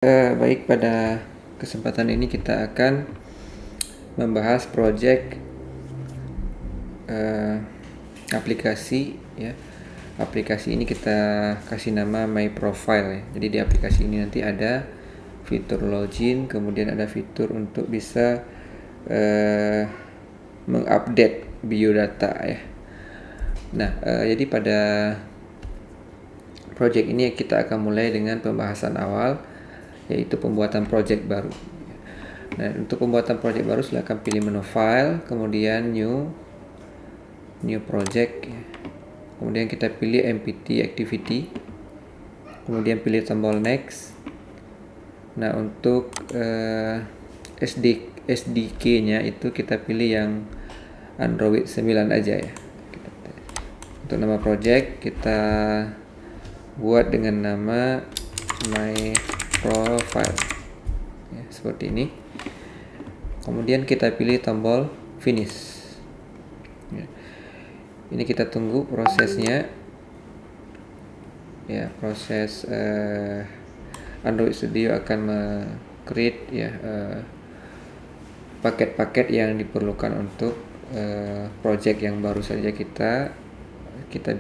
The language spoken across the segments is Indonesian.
Baik, pada kesempatan ini kita akan membahas project aplikasi ya. Aplikasi ini kita kasih nama My Profile ya. Jadi di aplikasi ini nanti ada fitur login, kemudian ada fitur untuk bisa mengupdate biodata ya. Nah, jadi pada project ini kita akan mulai dengan pembahasan awal, yaitu pembuatan project baru. Nah, untuk pembuatan project baru silakan pilih menu file, kemudian new project, kemudian kita pilih MPT activity, kemudian pilih tombol next. Nah, untuk SDK-nya itu kita pilih yang Android 9 aja ya. Untuk nama project kita buat dengan nama My Profile ya, seperti ini. Kemudian kita pilih tombol finish ya. Ini kita tunggu prosesnya ya. Proses Android Studio akan create ya paket-paket yang diperlukan untuk project yang baru saja kita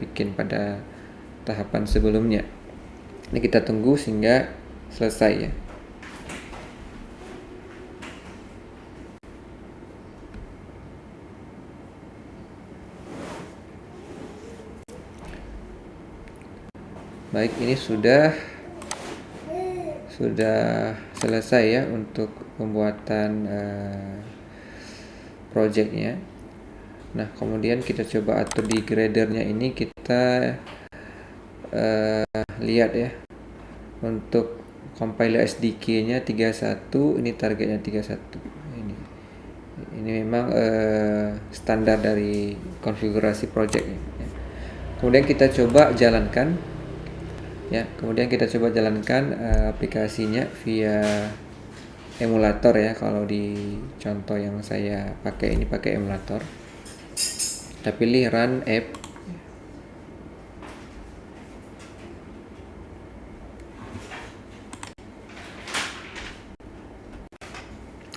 bikin pada tahapan sebelumnya. Ini kita tunggu sehingga selesai ya. Baik, ini sudah selesai ya untuk pembuatan projectnya. Nah, kemudian kita coba atur di gradernya. Ini kita lihat ya, untuk compiler SDK-nya 31, ini targetnya 31. Ini memang standar dari konfigurasi project ya. Kemudian kita coba jalankan ya. Aplikasinya via emulator ya. Kalau di contoh yang saya pakai ini pakai emulator. Kita pilih run app.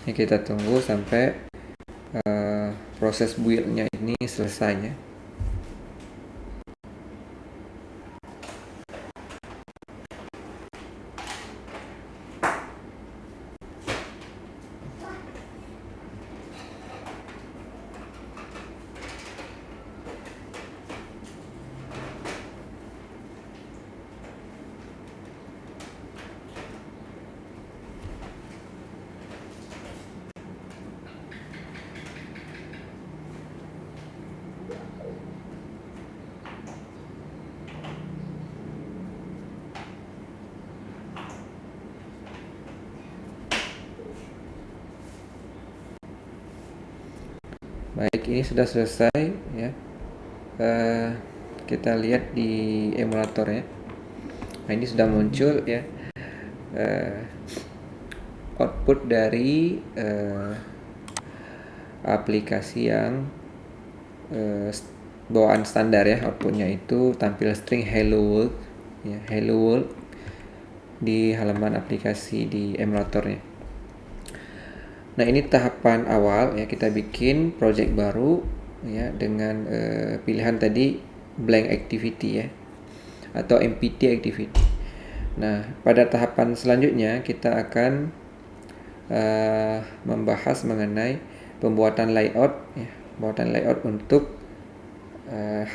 Ini kita tunggu sampai proses build-nya ini selesai ya. Baik, ini sudah selesai ya. Kita lihat di emulator ya. Nah, ini sudah muncul ya output dari aplikasi yang bawaan standar ya. Outputnya itu tampil string hello world ya, hello world di halaman aplikasi di emulatornya. Nah, ini tahapan awal ya, kita bikin project baru ya dengan pilihan tadi blank activity ya, atau MPT activity. Nah, pada tahapan selanjutnya kita akan membahas mengenai pembuatan layout ya, untuk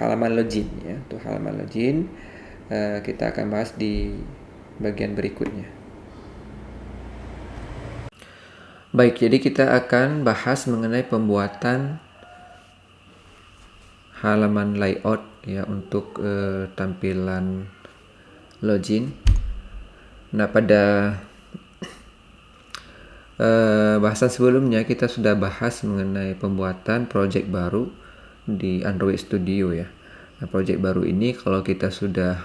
halaman login ya. Untuk halaman login kita akan bahas di bagian berikutnya. Baik, jadi kita akan bahas mengenai pembuatan halaman layout ya untuk tampilan login. Nah, pada bahasan sebelumnya kita sudah bahas mengenai pembuatan project baru di Android Studio ya. Nah, project baru ini kalau kita sudah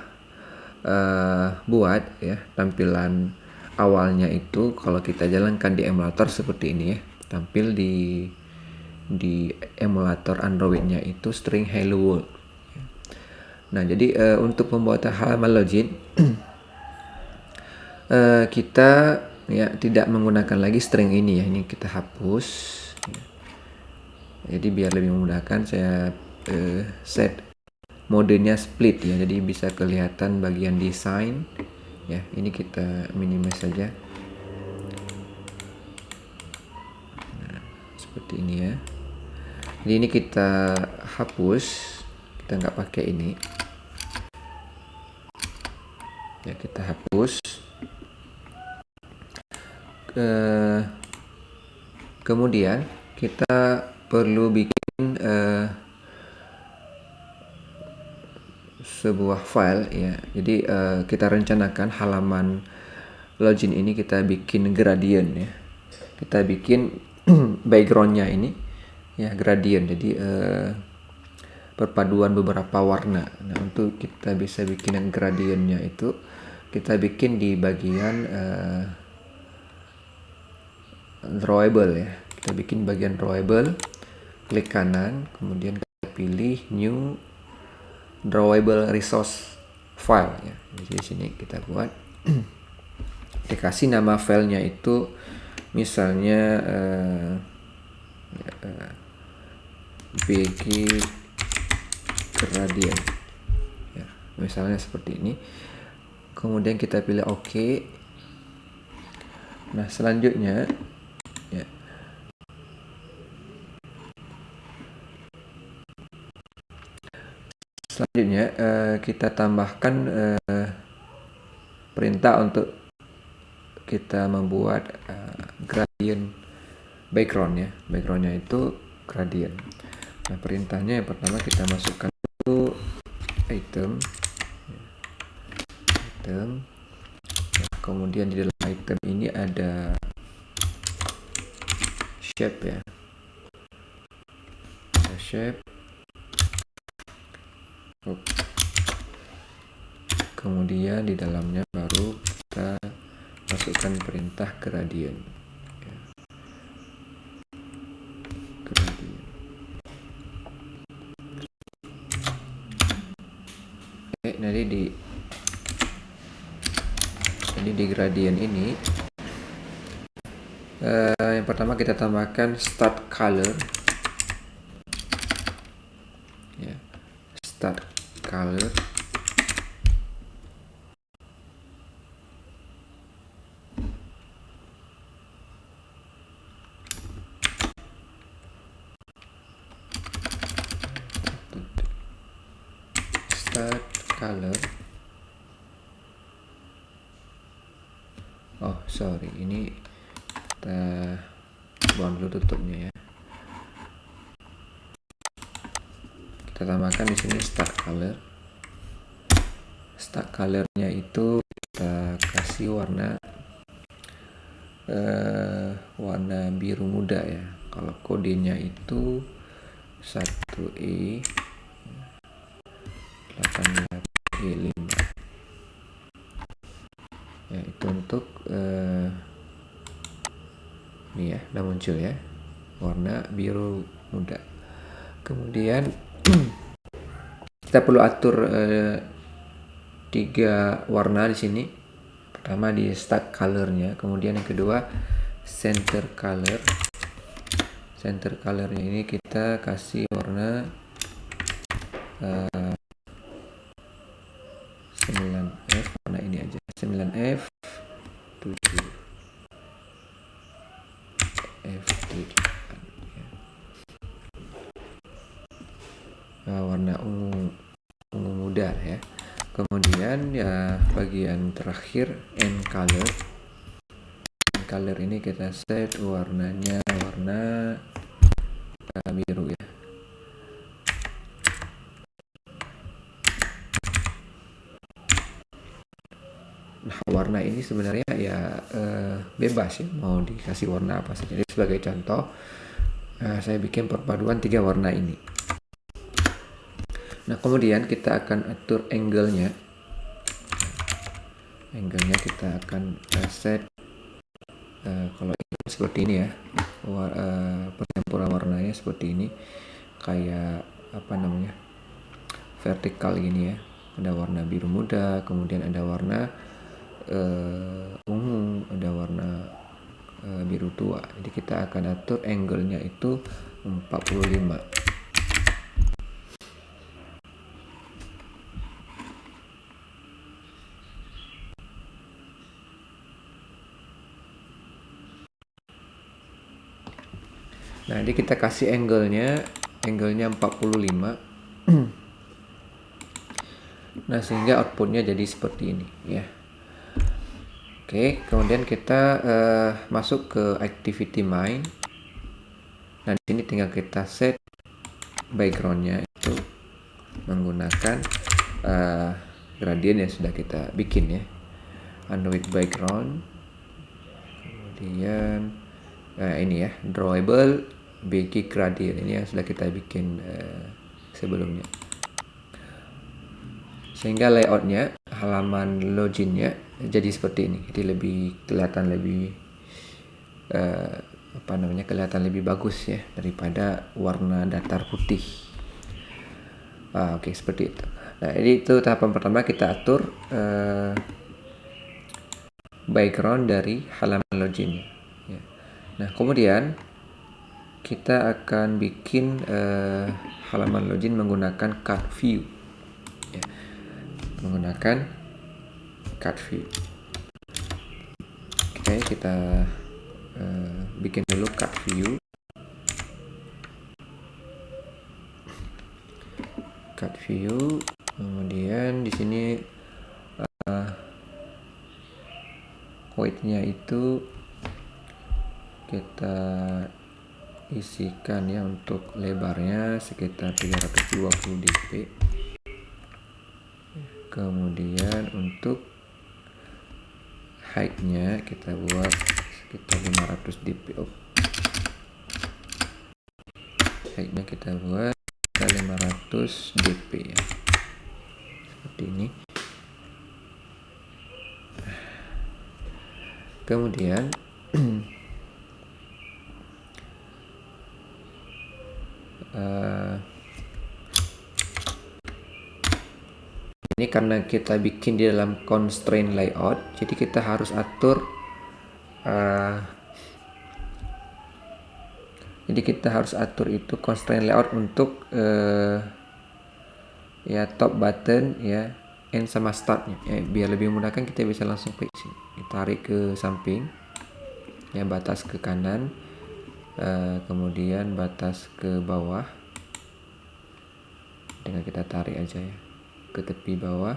buat ya, tampilan awalnya itu kalau kita jalankan di emulator seperti ini ya, tampil di emulator Androidnya itu string hello world. Nah, jadi untuk pembuatan halaman login kita ya tidak menggunakan lagi string ini ya. Ini kita hapus. Jadi biar lebih memudahkan saya set modenya split ya. Jadi bisa kelihatan bagian desain ya. Ini kita minimize saja. Nah, seperti ini ya. Jadi ini kita hapus. Kita nggak pakai ini. Ya, kita hapus. Kemudian kita perlu bikin sebuah file ya. Jadi kita rencanakan halaman login ini kita bikin gradient ya. Kita bikin backgroundnya ini ya gradient. Jadi perpaduan beberapa warna. Nah, untuk kita bisa bikin gradientnya itu kita bikin di bagian drawable ya. Kita bikin bagian drawable, klik kanan, kemudian kita pilih new drawable resource file ya. Jadi di sini kita buat kita kasih nama filenya itu misalnya bg gradient ya, misalnya seperti ini. Kemudian kita pilih OK. Nah, selanjutnya ya, kita tambahkan perintah untuk kita membuat gradient background ya. Backgroundnya itu gradient. Nah, perintahnya yang pertama kita masukkan itu item. Nah, kemudian di dalam item ini ada shape ya. Ada shape. Kemudian di dalamnya baru kita masukkan perintah gradient. Oke, jadi di gradient ini yang pertama kita tambahkan start color ya, start color. Start color. Oh sorry, ini kita buang dulu tutupnya ya. Kita tambahkan di sini start color. Start colornya itu kita kasih warna biru muda ya. Kalau kodenya itu 1E 18E5 ya, itu untuk ini ya, udah muncul ya warna biru muda. Kemudian kita perlu atur 3 warna di sini. Pertama di start colornya, kemudian yang kedua center color. Center colornya ini kita kasih warna 9F, warna ini aja 9F 7F8 ya. Warna ungu muda ya. Kemudian ya bagian terakhir end color. End color ini kita set warnanya warna biru ya. Nah, warna ini sebenarnya ya bebas ya, mau dikasih warna apa saja. Jadi sebagai contoh saya bikin perpaduan 3 warna ini. Nah, kemudian kita akan atur angle-nya. Angle-nya kita akan set kalau ini seperti ini ya. Percampuran warnanya seperti ini. Kayak apa namanya? Vertikal gini ya. Ada warna biru muda, kemudian ada warna ungu, ada warna biru tua. Jadi kita akan atur angle-nya itu 45. Nah, jadi kita kasih angle-nya 45. Nah, sehingga outputnya jadi seperti ini ya. Oke, kemudian kita masuk ke activity main. Nah, di sini tinggal kita set background-nya itu menggunakan gradient yang sudah kita bikin ya. Unweight background. Kemudian ini ya, drawable bg gradient, ini yang sudah kita bikin sebelumnya. Sehingga layoutnya, halaman loginnya jadi seperti ini. Jadi lebih kelihatan lebih kelihatan lebih bagus ya daripada warna datar putih. Oke, seperti itu. Nah, jadi itu tahapan pertama, kita atur background dari halaman loginnya. Ya. Nah, kemudian kita akan bikin halaman login menggunakan card view. Ya. Menggunakan card view. Oke, kita bikin dulu card view. Card view. Kemudian di sini weight-nya itu kita isikan ya, untuk lebarnya sekitar 320 dp. Kemudian untuk height-nya kita buat sekitar 500 dp. Height-nya kita buat 500 dp ya. Seperti ini. Kemudian ini karena kita bikin di dalam constraint layout, jadi kita harus atur itu constraint layout untuk ya top button ya, end sama startnya ya. Biar lebih mudah kan, kita bisa langsung klik sini, tarik ke samping ya, batas ke kanan, kemudian batas ke bawah, dengan kita tarik aja ya ke tepi bawah,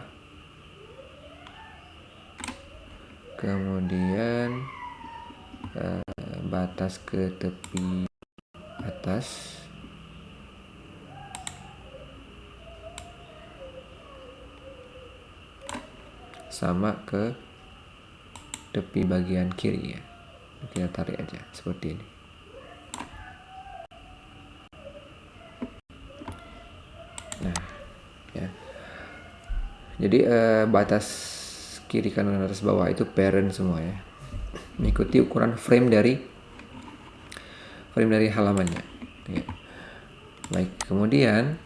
kemudian batas ke tepi atas, sama ke tepi bagian kiri ya. Kita tarik aja seperti ini. Nah ya, jadi batas kiri kanan atas bawah itu parent semua ya, mengikuti ukuran frame dari halamannya ya. Baik, kemudian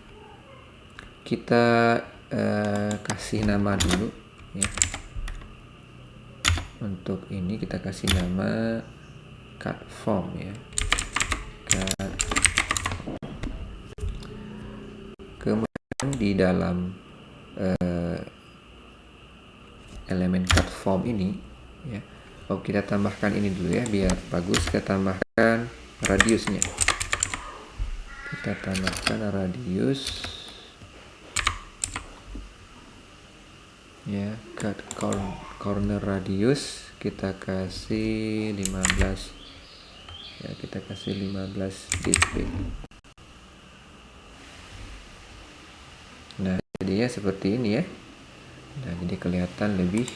kita kasih nama dulu ya. Untuk ini kita kasih nama card form ya. Kemudian di dalam elemen card form ini ya, kita tambahkan ini dulu ya, biar bagus. Kita tambahkan radiusnya. Kita tambahkan radius ya, cut corner radius kita kasih 15 ya, kita kasih 15 dp. Nah, jadinya seperti ini ya. Nah, jadi kelihatan lebih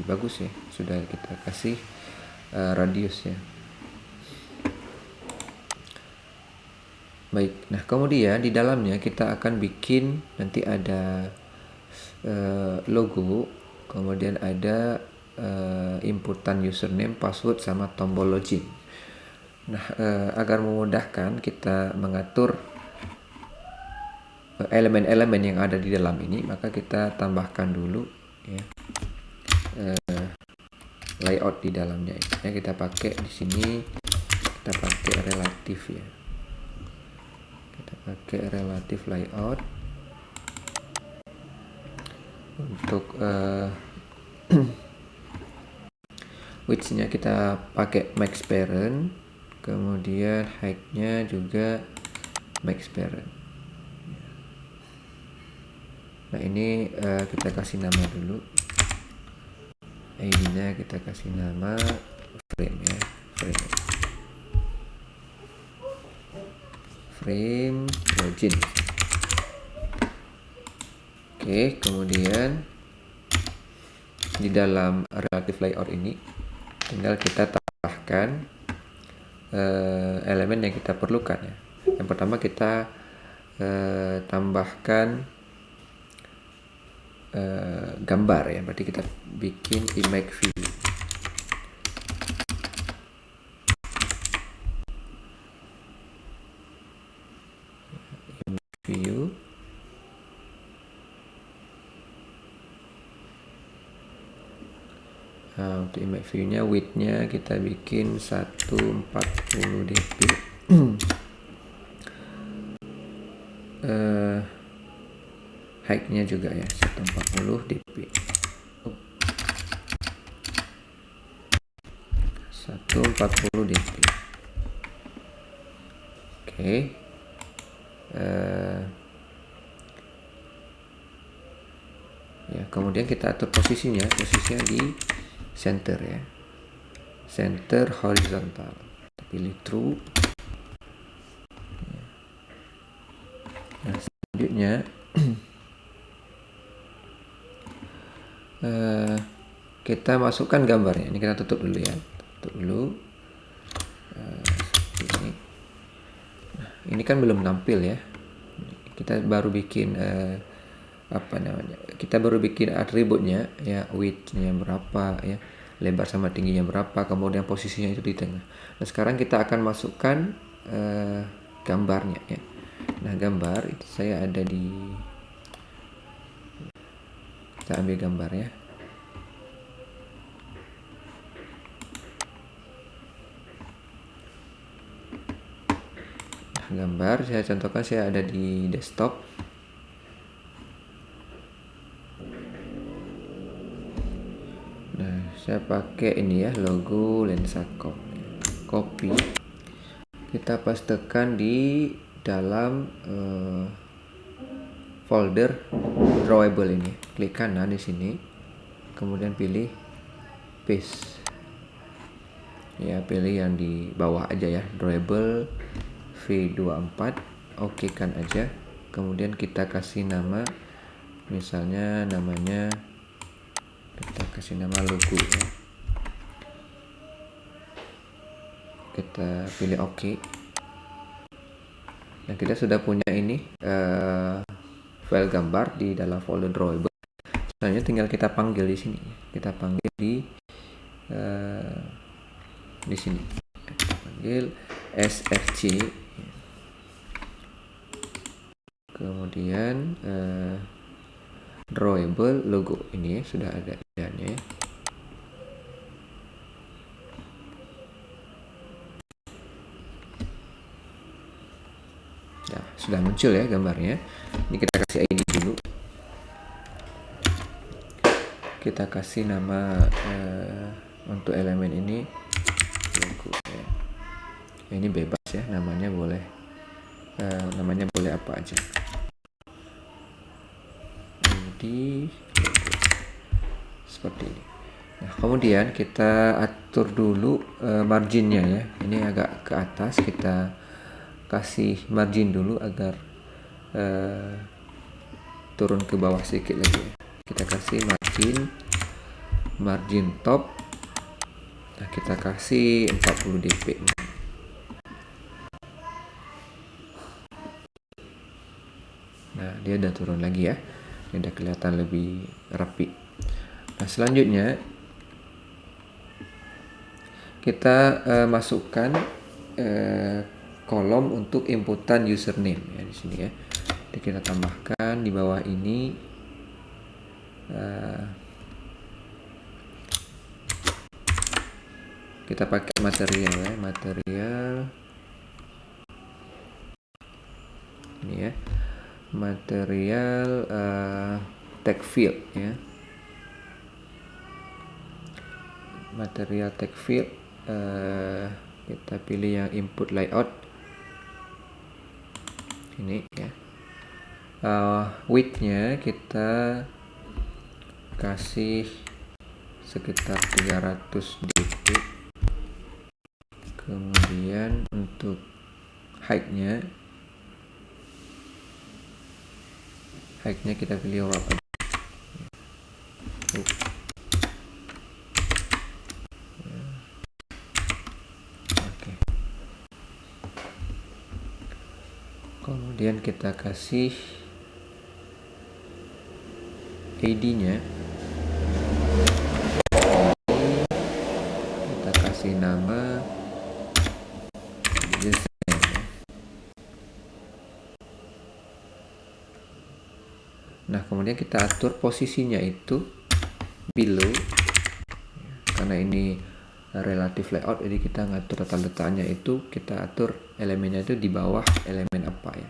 bagus ya, sudah kita kasih radius ya. Baik, nah kemudian di dalamnya kita akan bikin nanti ada logo, kemudian ada inputan username, password, sama tombol login. Nah, agar memudahkan kita mengatur elemen-elemen yang ada di dalam ini, maka kita tambahkan dulu ya layout di dalamnya. Ya, kita pakai di sini, kita pakai relatif ya. Kita pakai relatif layout untuk width-nya kita pakai max parent, kemudian height-nya juga max parent. Nah ini kita kasih nama dulu, ID-nya kita kasih nama frame ya, frame margin. Oke, kemudian di dalam relative layout ini tinggal kita tambahkan elemen yang kita perlukan ya. Yang pertama kita tambahkan gambar ya, berarti kita bikin image view. Nah, untuk image view-nya width-nya kita bikin 140 dp. Height-nya juga ya 140 dp. 140 dp. Oke. Ya, kemudian kita atur posisinya di center ya, center horizontal. Kita pilih true. Nah, selanjutnya kita masukkan gambarnya. Ini kita tutup dulu ya, tutup dulu. Ini. Nah, ini kan belum tampil ya. Kita baru bikin kita baru bikin atributnya ya, width-nya berapa ya, lebar sama tingginya berapa, kemudian posisinya itu di tengah. Nah sekarang kita akan masukkan gambarnya ya. Nah gambar itu saya ada di, kita ambil gambar ya. Nah, gambar saya contohkan, saya ada di desktop. Saya pakai ini ya, logo Lensacom. Copy, kita pastekan di dalam folder drawable ini. Klik kanan di sini, kemudian pilih paste. Ya, pilih yang di bawah aja ya, drawable V24. Oke kan aja. Kemudian kita kasih nama, misalnya namanya, kita kasih nama logo ya. Kita pilih OK. Nah kita sudah punya ini file gambar di dalam folder drawable. Selanjutnya tinggal kita panggil di sini. Kita panggil di sini. Kita panggil src. Kemudian drawable logo ini ya, sudah ada ya. Ya, sudah muncul ya gambarnya. Ini kita kasih ID dulu. Kita kasih nama untuk elemen ini logo ya. Ini bebas ya, namanya boleh apa aja. Jadi seperti ini. Nah, kemudian kita atur dulu marginnya ya. Ini agak ke atas, kita kasih margin dulu agar turun ke bawah sedikit lagi. Kita kasih margin top. Nah, kita kasih 40 dp. Nah, dia udah turun lagi ya. Ini udah kelihatan lebih rapi. Nah, selanjutnya kita masukkan kolom untuk inputan username ya di sini ya. Jadi kita tambahkan di bawah ini kita pakai material ya, material ini ya, material text field ya, material text field. Kita pilih yang input layout ini ya. Width-nya kita kasih sekitar 300 dp. Kemudian untuk height-nya kita pilih wrap. Oke. Kemudian kita kasih ID-nya, kita kasih nama desain. Nah, kemudian kita atur posisinya itu below, karena ini relatif layout, jadi kita ngatur tata letaknya itu, kita atur elemennya itu di bawah elemen apa ya,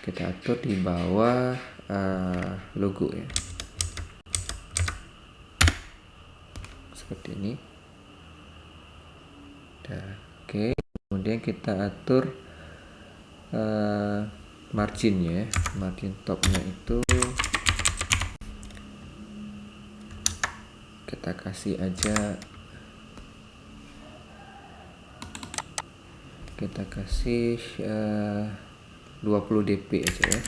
kita atur di bawah logo ya, seperti ini. Oke, kemudian kita atur marginnya, margin topnya itu kita kasih aja, kita kasih 20 dp aja ya,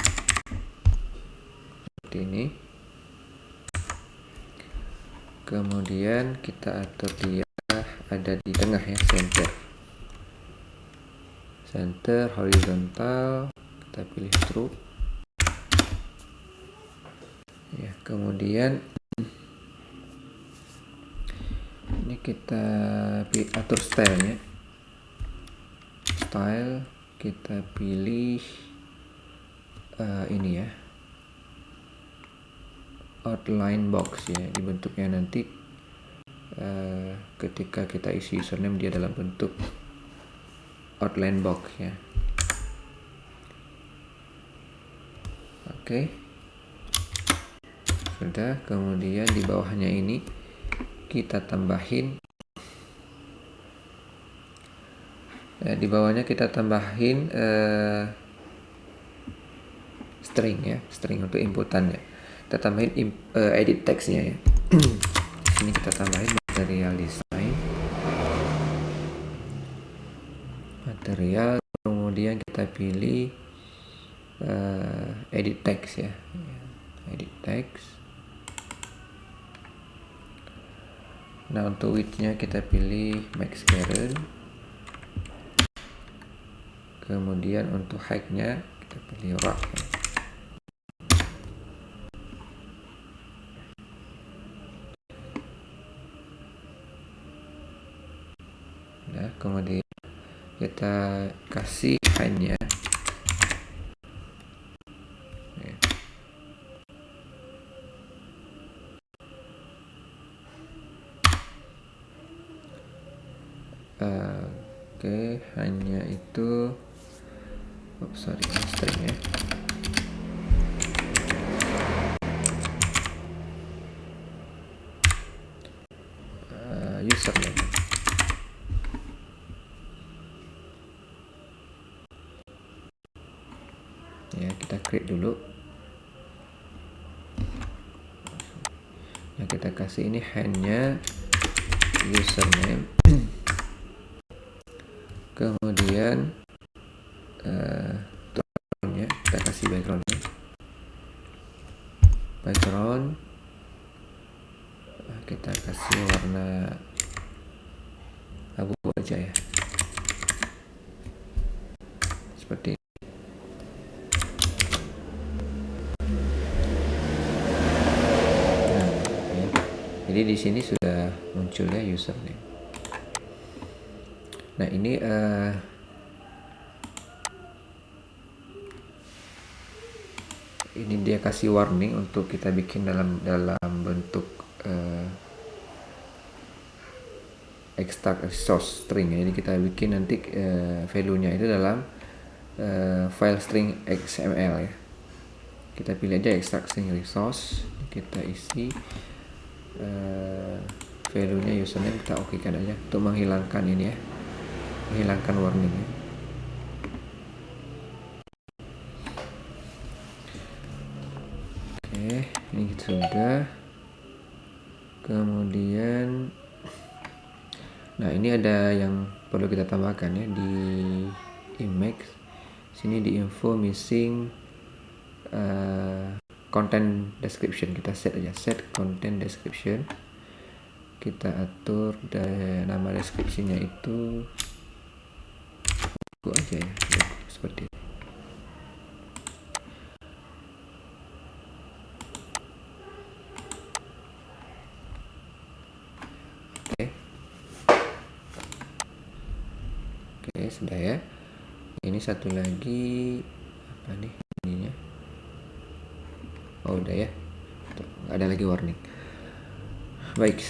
seperti ini. Kemudian kita atur dia ada di tengah ya, center horizontal, kita pilih true ya. Kemudian ini kita atur stylenya, style kita pilih ini ya, outline box ya, dibentuknya nanti ketika kita isi username dia dalam bentuk outline box ya. Oke, sudah. Kemudian di bawahnya ini kita tambahin, di bawahnya kita tambahin string ya, string untuk inputannya. Kita tambahin edit textnya ya. Sini kita tambahin material design, material, kemudian kita pilih edit text ya, edit text. Nah, untuk width-nya kita pilih max parent. Kemudian untuk height-nya kita pilih wrap. Nah, kemudian kita kasih height-nya. Oke, hanya itu. Sorry, string ya. Username. Ya, kita create dulu. Nah, kita kasih ini hanya username. Kemudian backgroundnya kita kasih backgroundnya, background kita kasih warna abu aja ya, seperti ini. Nah, ya. Jadi di sini sudah munculnya username. Nah, ini dia kasih warning untuk kita bikin dalam bentuk extract resource string ya. Jadi kita bikin nanti value-nya itu dalam file string XML ya. Kita pilih aja extract string resource, kita isi value-nya username, kita oke kan aja untuk menghilangkan ini ya, menghilangkan warning ya. Oke, ini sudah. Kemudian nah ini ada yang perlu kita tambahkan ya di Emacs. Sini di info missing content description, kita set aja, set content description. Kita atur nama deskripsinya itu buku aja ya, seperti ini. Oke, sudah ya. Ini satu lagi apa nih ininya? Oh udah ya, nggak ada lagi warning. Baik,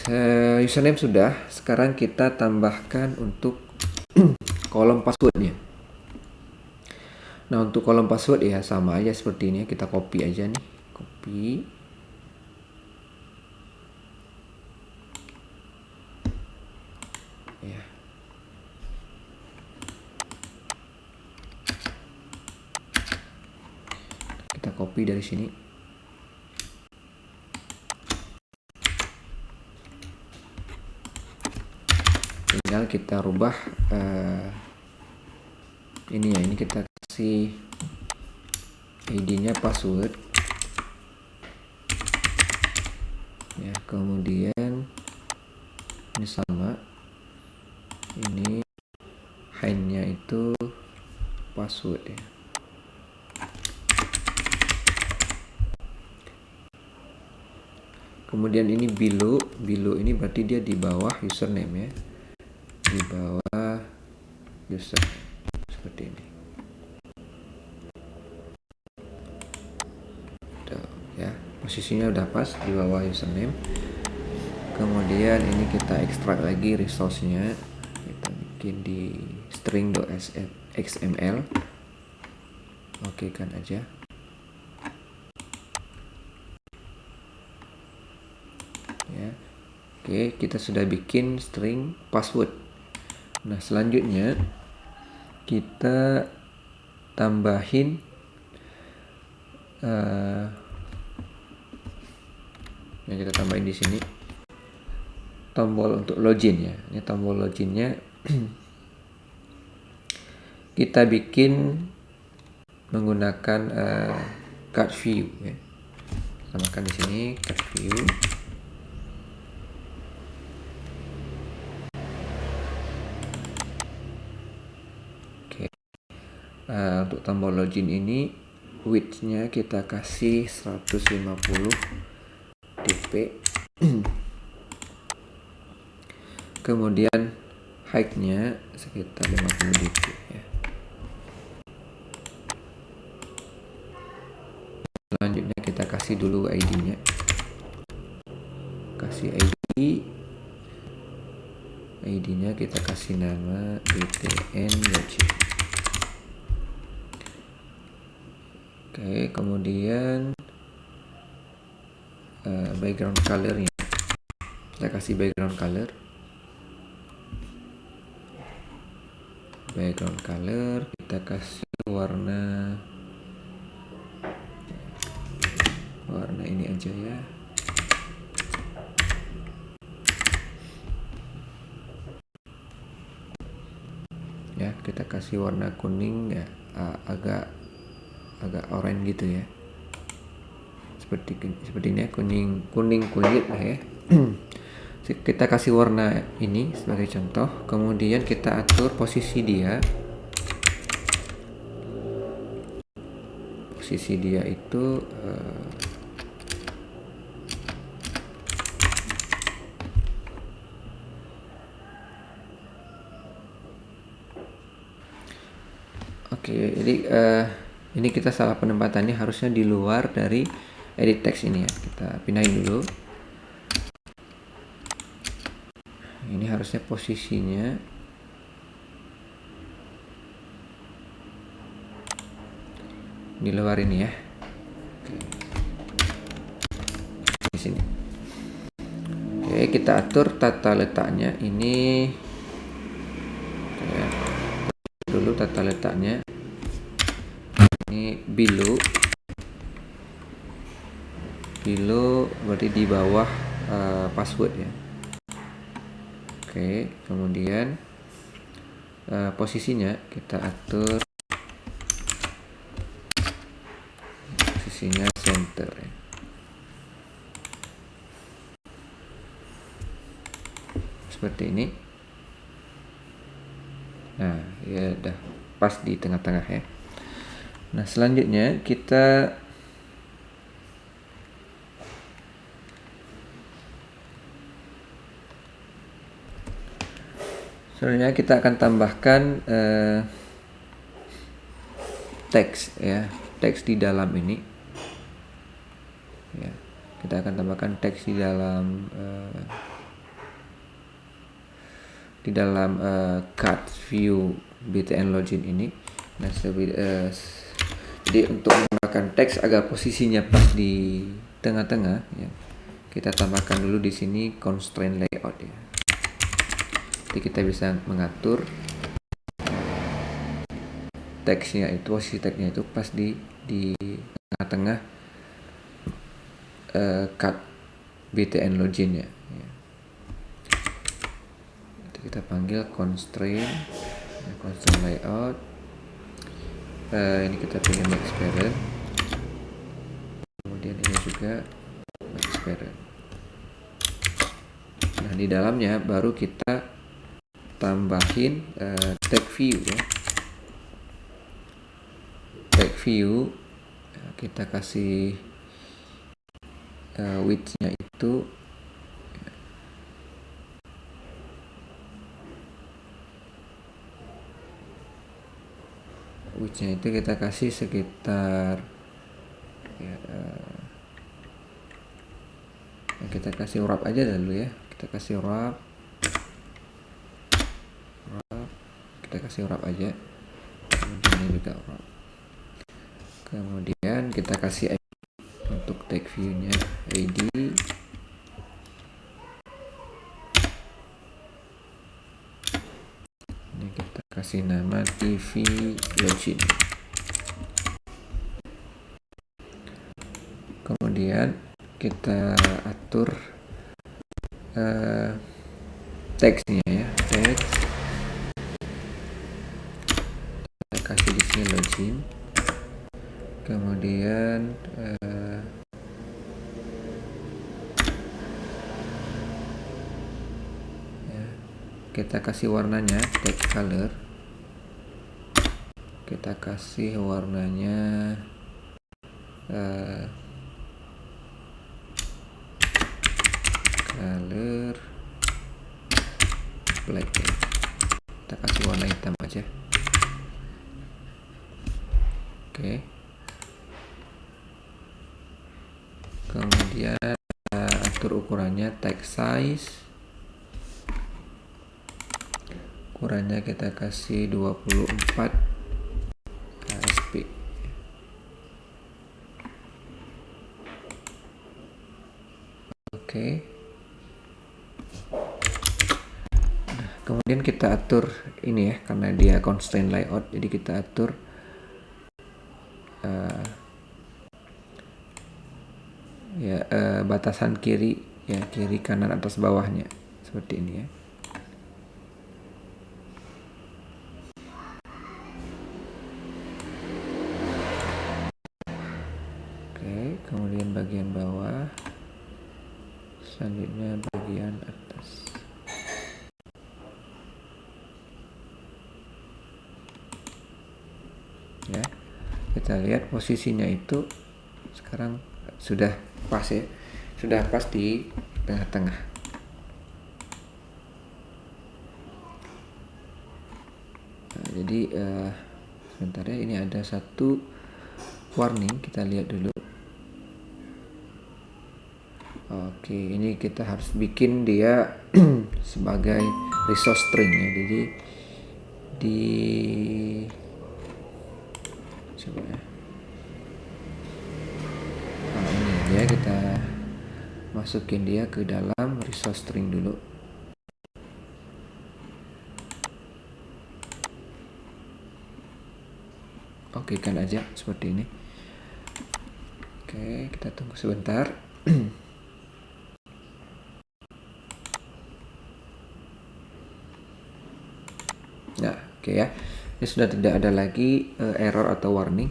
username sudah. Sekarang kita tambahkan untuk kolom passwordnya. Nah untuk kolom password ya sama aja seperti ini. Kita copy aja nih, copy. Ya. Kita copy dari sini. Tinggal kita rubah ini ya, ini kita kasih ID-nya password ya, kemudian ini sama, ini high-nya itu password ya. Kemudian ini below ini berarti dia di bawah username ya, di bawah user seperti ini. Tuh, ya, posisinya udah pas di bawah username. Kemudian ini kita ekstrak lagi resource-nya, kita bikin di string.xml. Oke kan aja. Ya. Oke, kita sudah bikin string password. Nah, selanjutnya kita tambahin yang kita tambahin di sini tombol untuk login ya. Ini tombol loginnya kita bikin menggunakan card view ya. Tambahkan di sini card view. Untuk tombol login ini width-nya kita kasih 150 dp. Kemudian height-nya sekitar 50 dp ya. Selanjutnya kita kasih dulu ID-nya. Kasih ID-nya kita kasih nama btn login. Oke, kemudian background color-nya kita kasih background color. Kita kasih warna ini aja ya. Ya, kita kasih warna kuning ya, agak oranye gitu ya, seperti ini ya, kuning kulit lah ya. Kita kasih warna ini sebagai contoh, kemudian kita atur posisi dia. Posisi dia itu oke, jadi ini kita salah penempatannya, harusnya di luar dari edit text ini ya. Kita pindahin dulu. Ini harusnya posisinya di luar ini ya. Di sini. Oke, kita atur tata letaknya ini. Dulu tata letaknya ini below berarti di bawah password ya. Oke, kemudian posisinya kita atur posisinya center ya. Seperti ini. Nah, ya udah pas di tengah-tengah ya. Nah, selanjutnya kita akan tambahkan teks ya, teks di dalam ini. Ya, kita akan tambahkan teks di dalam card view btn login ini. Nah, jadi untuk menggunakan teks agar posisinya pas di tengah-tengah ya, kita tambahkan dulu di sini constraint layout ya. Jadi kita bisa mengatur teksnya itu, posisi teksnya itu pas di tengah-tengah card btn login ya. Kita panggil constraint layout. Ini kita pilih max parent, kemudian ini juga max parent. Nah, di dalamnya baru kita tambahin tag view ya. Tag view kita kasih width-nya itu kita kasih sekitar ya, kita kasih wrap aja dulu ya. Kita kasih wrap aja. Kemudian ini juga wrap. Kemudian kita kasih ID untuk tag view-nya, ID. Ini kita kasih nama TV login. Kemudian kita atur teksnya ya, teks. Kita kasih di sini login. Kemudian kita kasih warnanya text color. Kita kasih warnanya color black ya. Kita kasih warna hitam aja. Oke. Kemudian atur ukurannya, text size. Ukurannya kita kasih 24 ASP. Oke. Nah, kemudian kita atur ini ya, karena dia constraint layout, jadi kita atur batasan kiri ya, kiri kanan atas bawahnya seperti ini ya. Oke, kemudian bagian bawah, selanjutnya bagian atas. Ya, kita lihat posisinya itu sekarang sudah pas ya, sudah pas di tengah-tengah. Nah, jadi sebentar ya, ini ada satu warning, kita lihat dulu. Oke. Oke, ini kita harus bikin dia sebagai resource string ya. Jadi di coba ya. Nah, ini dia, kita masukin dia ke dalam resource string dulu. Oke kan aja seperti ini. Oke, kita tunggu sebentar. Nah, oke ya. Ini sudah tidak ada lagi error atau warning.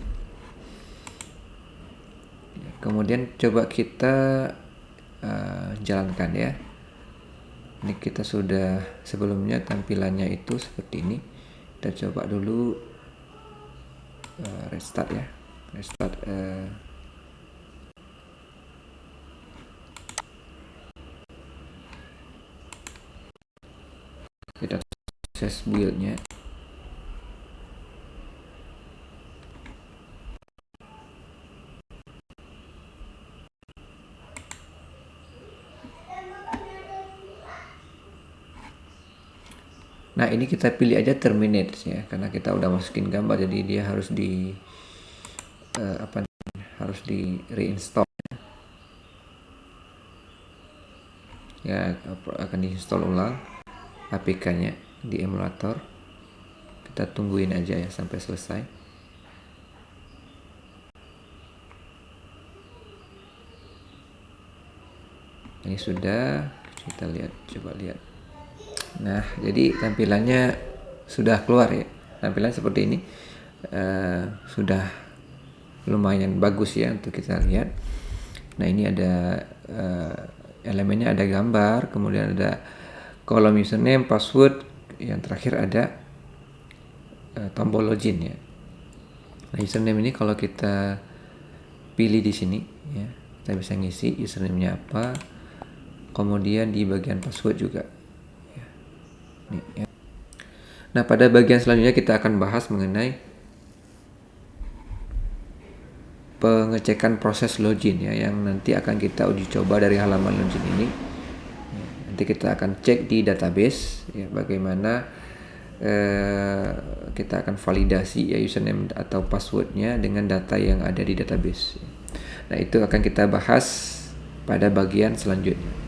Kemudian coba kita jalankan ya. Ini kita sudah sebelumnya tampilannya itu seperti ini. Kita coba dulu restart ya. Restart kita proses build-nya. Nah, ini kita pilih aja terminate ya, karena kita udah masukin gambar, jadi dia harus di harus di reinstall ya, akan diinstal ulang APK-nya di emulator. Kita tungguin aja ya sampai selesai. Ini sudah, kita lihat, coba lihat. Nah, jadi tampilannya sudah keluar ya. Tampilan seperti ini sudah lumayan bagus ya untuk kita lihat. Nah, ini ada elemennya, ada gambar, kemudian ada kolom username, password, yang terakhir ada tombol login ya. Nah, username ini kalau kita pilih di sini ya, kita bisa ngisi username-nya apa, kemudian di bagian password juga ya. Nih, ya. Nah, pada bagian selanjutnya kita akan bahas mengenai pengecekan proses login ya, yang nanti akan kita uji coba dari halaman login ini. Nanti kita akan cek di database ya, bagaimana kita akan validasi ya username atau passwordnya dengan data yang ada di database. Nah, itu akan kita bahas pada bagian selanjutnya.